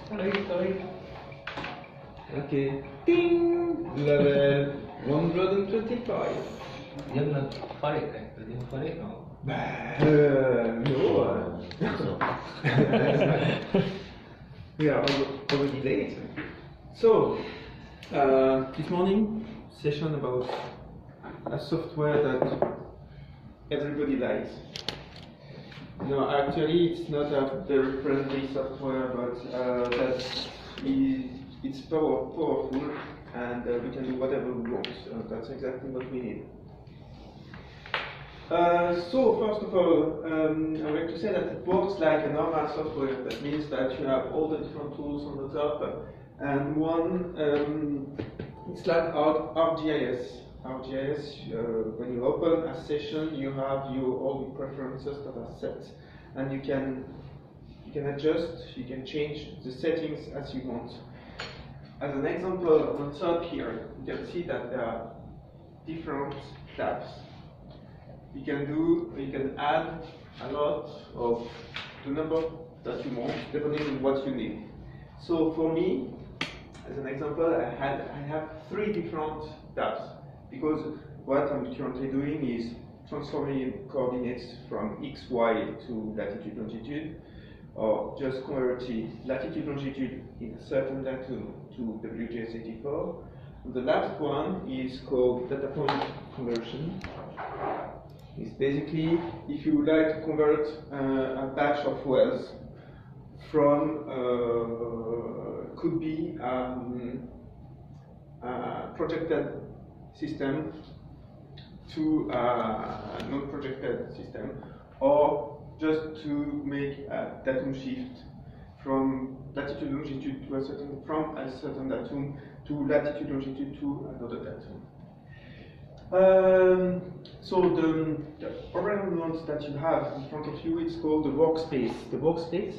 Correct. Okay. Ding! Level 125. Dia nak Farid kan? Dia Farid no? No. We are already late. So, this morning, session about a software that everybody likes. No, actually, it's not a very friendly software, but it's powerful, and we can do whatever we want. That's exactly what we need. So first of all, I'm going to say that it works like a normal software. That means that you have all the different tools on the top, and one, it's like ArcGIS. ArcGIS, when you open a session, you have all the preferences that are set, and you can adjust, you can change the settings as you want. As an example, on top here, you can see that there are different tabs. You can add a lot of the number that you want, depending on what you need. So for me, as an example, I have 3 different tabs, because what I'm currently doing is transforming coordinates from x, y to latitude, longitude, or just converting latitude, longitude in a certain datum to WGS84. The last one is called data point conversion. It's basically if you would like to convert a batch of wells from could be a projected system to a non-projected system, or just to make a datum shift from latitude longitude to from a certain datum to latitude longitude to another datum. So the environment that you have in front of you is called the workspace. The workspace,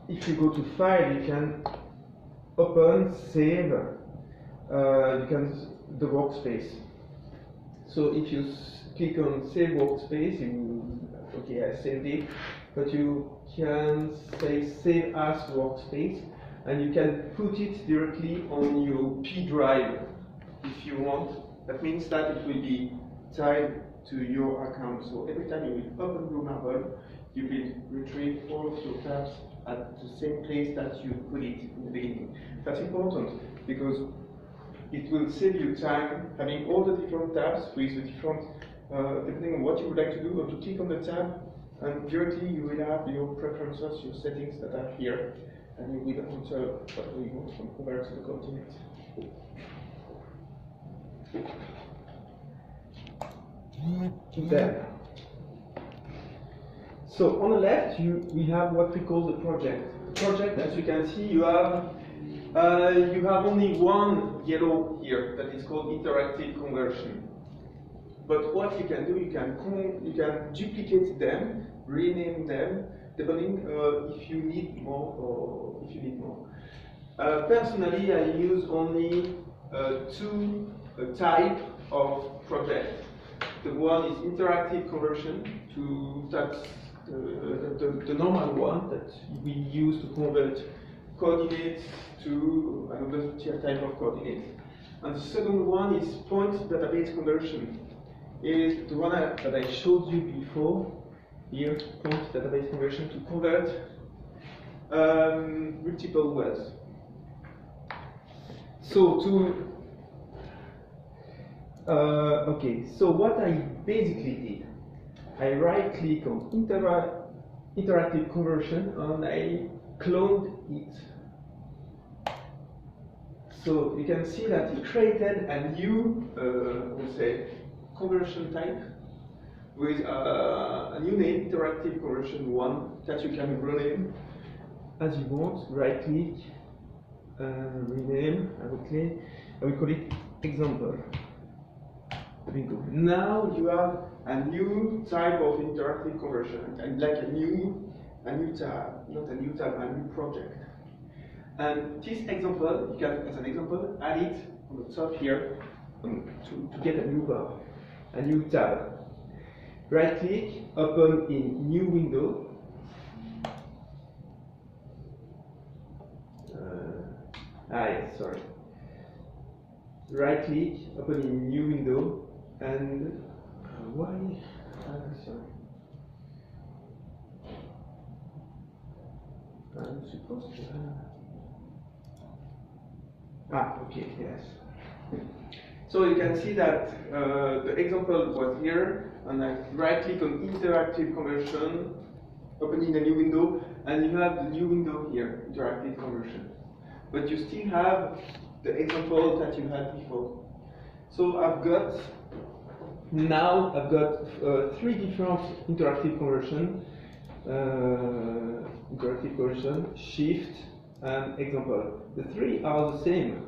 if you go to File, you can open, save, the workspace. So if you click on Save Workspace, okay, I saved it, but you can say Save as Workspace, and you can put it directly on your P drive if you want. That means that it will be tied to your account. So every time you will open Blue Marble, you will retrieve all of your tabs at the same place that you put it in the beginning. That's important because it will save you time having all the different tabs with the different, depending on what you would like to do, or to click on the tab, and directly you will have your preferences, your settings that are here, and you will enter whatever you want from convert to the coordinate. There. So on the left, we have what we call the project. The project, as you can see, you have only one yellow here that is called interactive conversion. But what you can do, you can duplicate them, rename them, depending if you need more or if you need more. Personally, I use only 2 types of project. The one is interactive conversion, that's the normal one that we use to convert coordinates to another type of coordinate. And the second one is point database conversion. Is the one that I showed you before, here, point database conversion, to convert multiple wells. So okay, so what I basically did, I right-click on interactive conversion and I cloned it. So you can see that it created a new, we'll say, conversion type with a new name, interactive conversion 1, that you can rename as you want. Right-click, rename. I will call it example. Bingo. Now you have a new type of interactive conversion, and like a new tab, not a new tab, a new project. And this example, you can, as an example, add it on the top here to get a new bar, a new tab. Right click, open in new window. Yes, sorry. Right click, open a new window, and why? Sorry. I'm supposed to. Okay, yes. So you can see that the example was here, and I right click on interactive conversion, opening a new window, and you have the new window here, interactive conversion. But you still have the example that you had before. So I've got three different interactive conversion, shift, and example. The three are the same,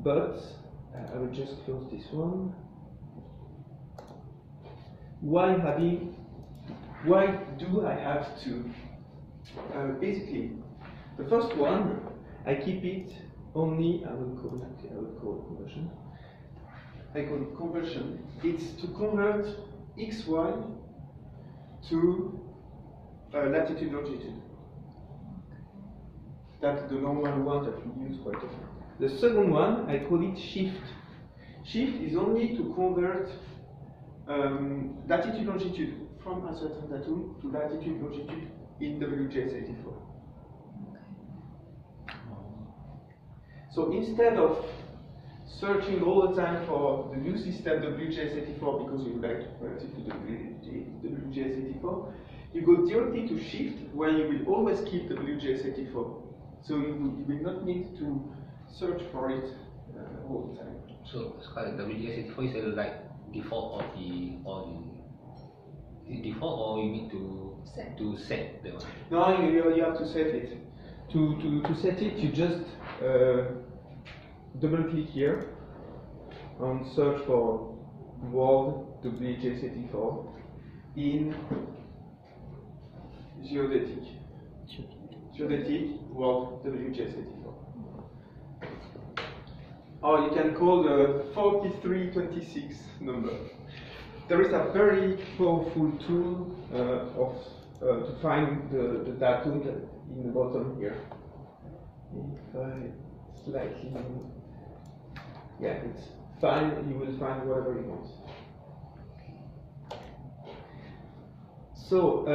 but I will just close this one. Why do I have to? Basically, the first one, I keep it only, I will call it conversion. I call it conversion. It's to convert XY to latitude, longitude. That's the normal one that we use quite often. The second one, I call it shift. Shift is only to convert latitude, longitude from a certain datum to latitude, longitude in WJ84. So instead of searching all the time for the new system WJ84 because you would like to convert it to WJ84, you go directly to shift where you will always keep WJ84. So you will not need to search for it all the time. So WJ84 is like default default, or you need to set the one? No, you have to set it. To set it, you just double click here and search for World WJ84 in geodetic. Geodetic World WJ84. Or you can call the 4326 number. There is a very powerful tool to find the datum in the bottom here. If I slightly, yeah, it's fine. You will find whatever you want. So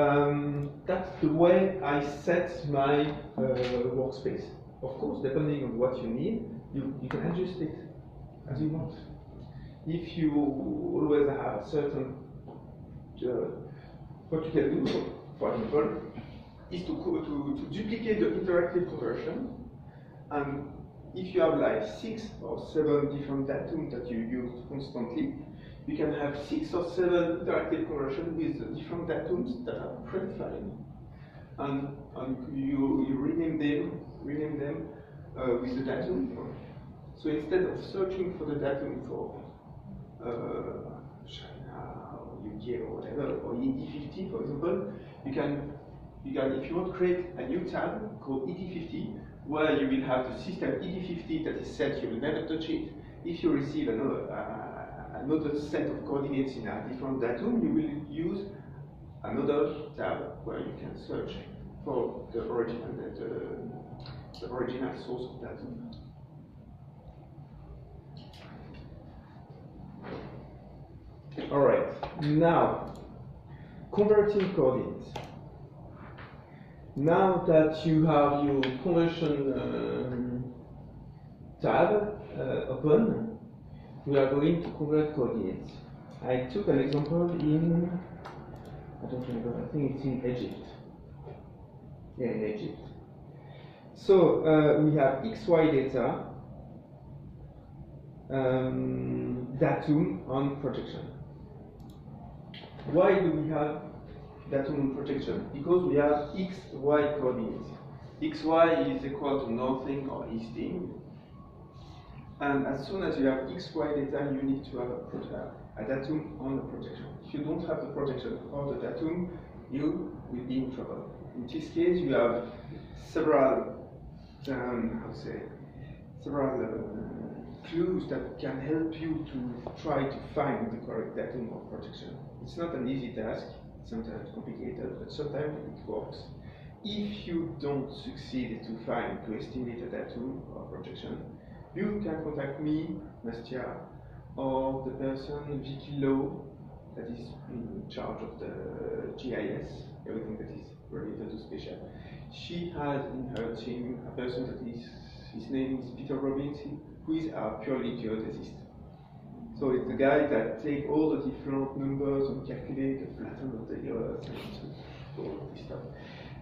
that's the way I set my workspace. Of course, depending on what you need, you can adjust it as you want. If you always have a certain, what you can do, for example, is to duplicate the interactive conversion. And if you have like 6 or 7 different datums that you use constantly, you can have 6 or 7 interactive conversions with different datums that are predefined. And you rename them with the datum. So instead of searching for the datum for China or UK or whatever, or ED50 for example, you can, if you want to create a new tab called ED50, where you will have the system ED50 that is set, you will never touch it. If you receive another set of coordinates in a different datum, you will use another tab where you can search for the original source of datum. All right, now converting coordinates. Now that you have your conversion tab open, we are going to convert coordinates. I took an example in, I don't remember, I think it's in Egypt. Yeah, in Egypt. So we have XY data, datum, and projection. Why do we have datum and projection? Because we have x, y coordinates. xy is equal to northing or easting. And as soon as you have xy data, you need to have a datum on the projection. If you don't have the projection or the datum, you will be in trouble. In this case, you have several clues that can help you to try to find the correct datum of projection. It's not an easy task, it's sometimes complicated, but sometimes it works. if you don't succeed to estimate a datum or projection, you can contact me, Nastia, or the person, Vicky Lowe, that is in charge of the GIS, everything that is related to spatial. She has in her team a person that is, his name is Peter Robbins, who is a purely geodesist. So it's the guy that takes all the different numbers and calculate the flatten of the earth and all this stuff.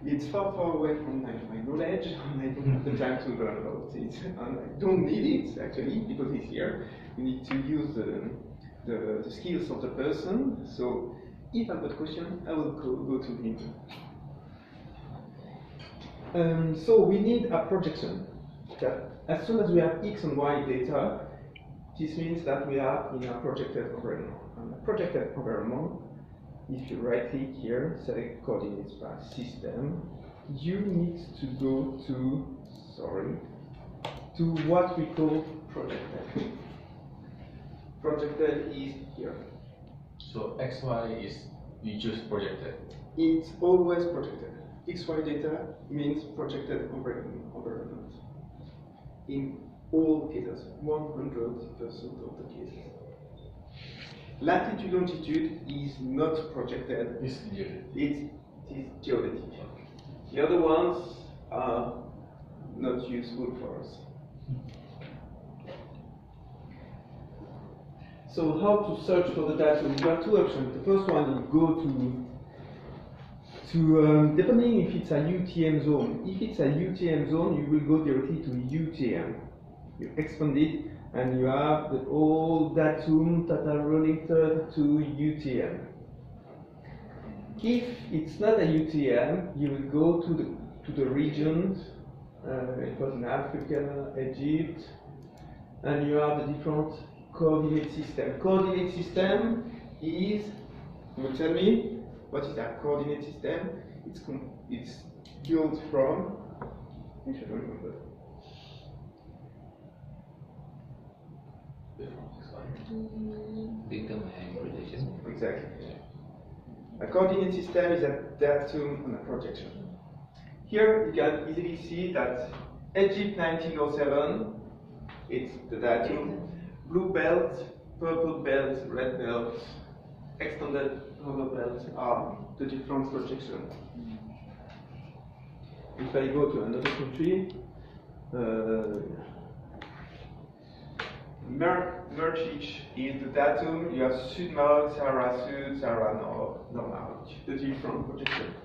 It's far, far away from my knowledge, and I don't have the time to learn about it. And I don't need it, actually, because it's here. You need to use the skills of the person. So if I've got a question, I will go to him. So we need a projection. As soon as we have X and Y data, this means that we are in a projected environment. And a projected environment, if you right click here, select coordinates by system, you need to go to what we call projected. Projected is here. So XY is you just projected. It's always projected. XY data means projected environment. In all cases, 100% of the cases. Latitude longitude is not projected. It's geodetic. It is geodetic. The other ones are not useful for us. So how to search for the data? You have two options. The first one is go to depending if it's a UTM zone. If it's a UTM zone, you will go directly to UTM. You expand it, and you have all datum that are related to UTM. If it's not a UTM, you will go to the regions. It was in Africa, Egypt, and you have the different coordinate system. Coordinate system is, you will tell me, what is a coordinate system? It's built from, I don't remember. Datum and projection. Exactly. A coordinate system is a datum and a projection. Here you can easily see that Egypt 1907, it's the datum. Blue belt, purple belt, red belt, extended rubber belts are the different projections. If I go to another country, Merchich is the datum. You have Sud Nord, Sahara Sud, Sahara Nord, Nord, the different projections.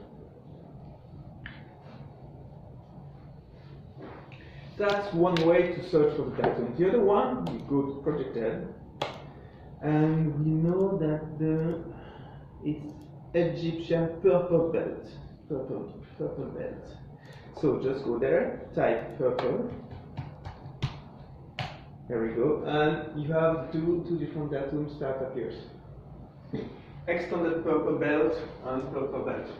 That's one way to search for the datum. The other one, you go to projected, and we know that it's Egyptian purple belt. Purple belt. So just go there, type purple. There we go, and you have two different datums that appears. Extended purple belt and purple belt.